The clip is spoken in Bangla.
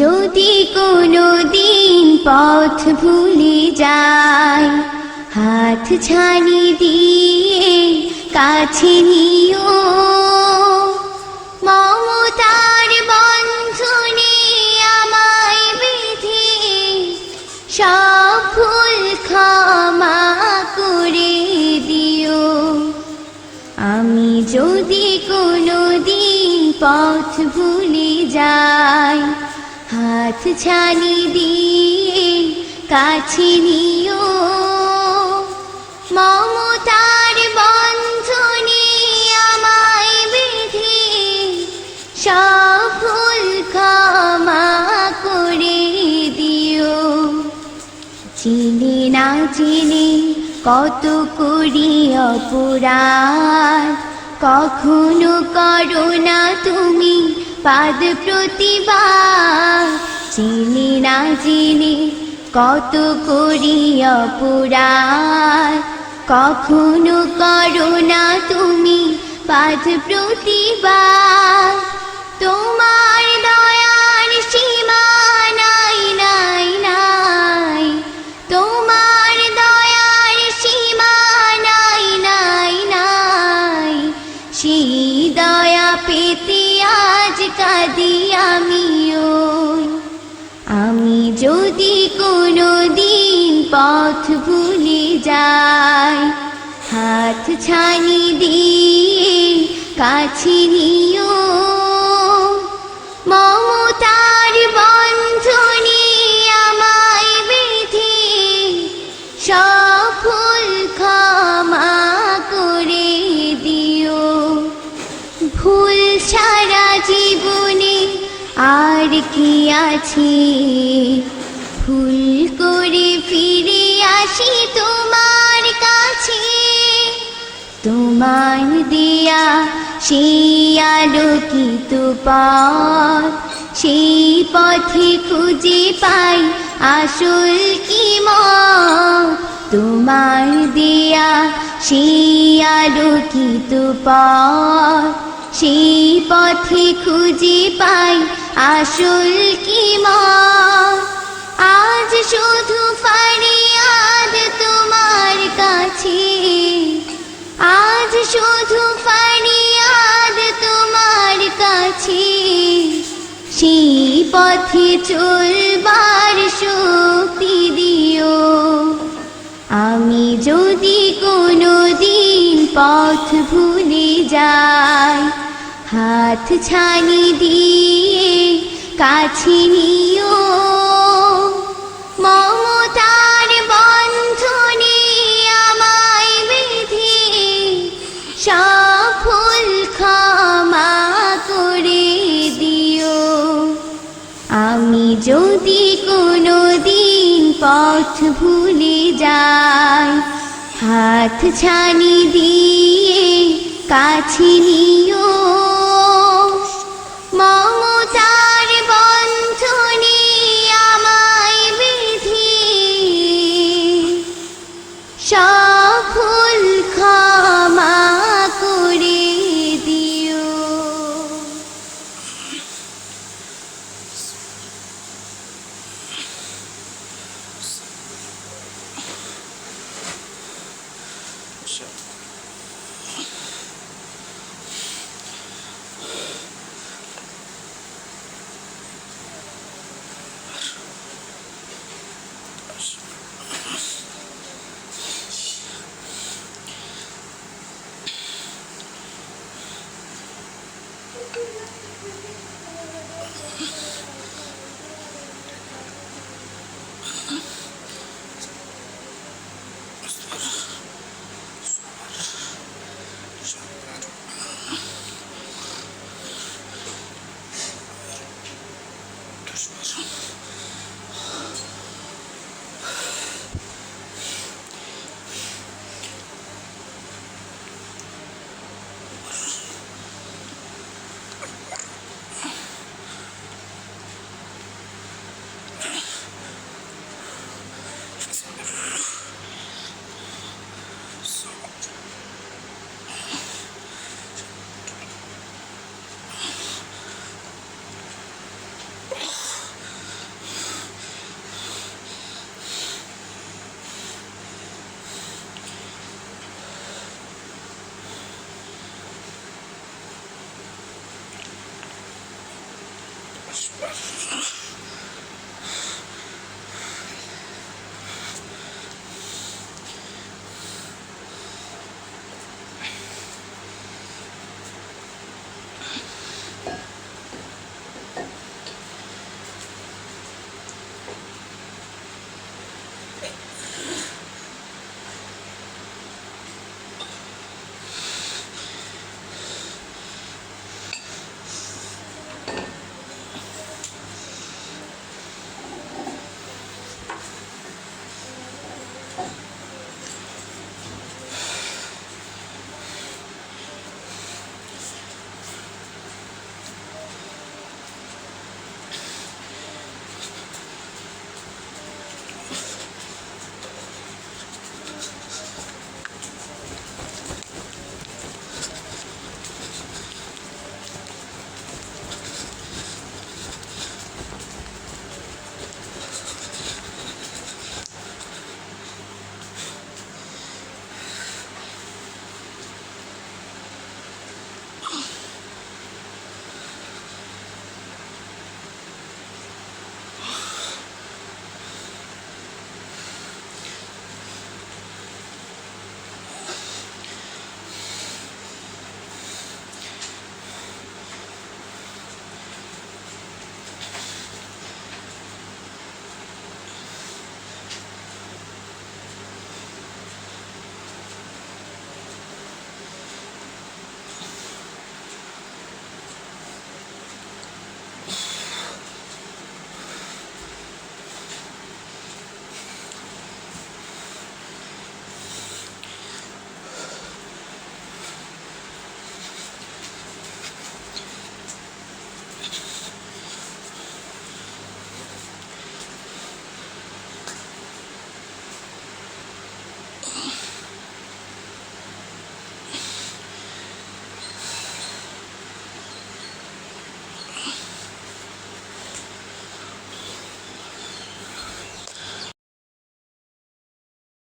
যদি কোনো দিন পথ ভুলে যাই, হাত ছানি দিয়ে কাছে নিও, মমতার বন্ধনে আমায় বেঁধে সব ভুল ক্ষমা করে দিও। আমি যদি কোনো দিন পথ ভুলে যাই, হাত ছানি দিয়ে কাছে নিও, মমতার বন্ধনে আমায় বেঁধে সব ভুল ক্ষমা করে দিও। চিনি না চিনি কত করি অপরাধ, কখনো করো না তুমি পাদ প্রতিবাদ। চিনি না চিনি কত করি অপরাধ, কখনো করো না তুমি পাদ প্রতিবাদ। তোমার দয়ার সীমা নাই নাই নাই, তোমার দয়ার সীমা নাই নাই নাই। সেই দয়া পেতে আজ কাঁদি আমিও। আমি যদি কোনো দিন পথ ভুলে যাই, হাত ছানি দিয়ে কাছে নিও, মমতার বন্ধনে আমায় বেঁধে সব ভুল ক্ষমা করে দিও। ভুল সারা জীবনে আর কি আছে, ভুল করে ফিরে আসি তোমার কাছে। তোমার দিয়া সেই আলোকিত পথ, সেই পথে খুঁজে পাই আসল কি মত। তোমার দিয়া সেই আলোকিত পথ, সেই পথে খুঁজে পাই আসল কি মত। আজ শুধু ফরিয়াদ তোমার কাছে, আজ শুধু ফরিয়াদ তোমার কাছে। সেই পথে চলবার শক্তি দিও। আমি যদি কোনো দিন পথ ভুলে যাই, হাত ছানি দিয়ে কাছে নিও, মমতার বন্ধনে আমায় বেঁধে সব ভুল ক্ষমা করে দিও। আমি যদি কোনো দিন পথ ভুলে যাই, হাত ছানি দিয়ে কাছে নিও, মমতার বন্ধনে আমায় বেঁধে সব ভুল ক্ষমা করে দিও।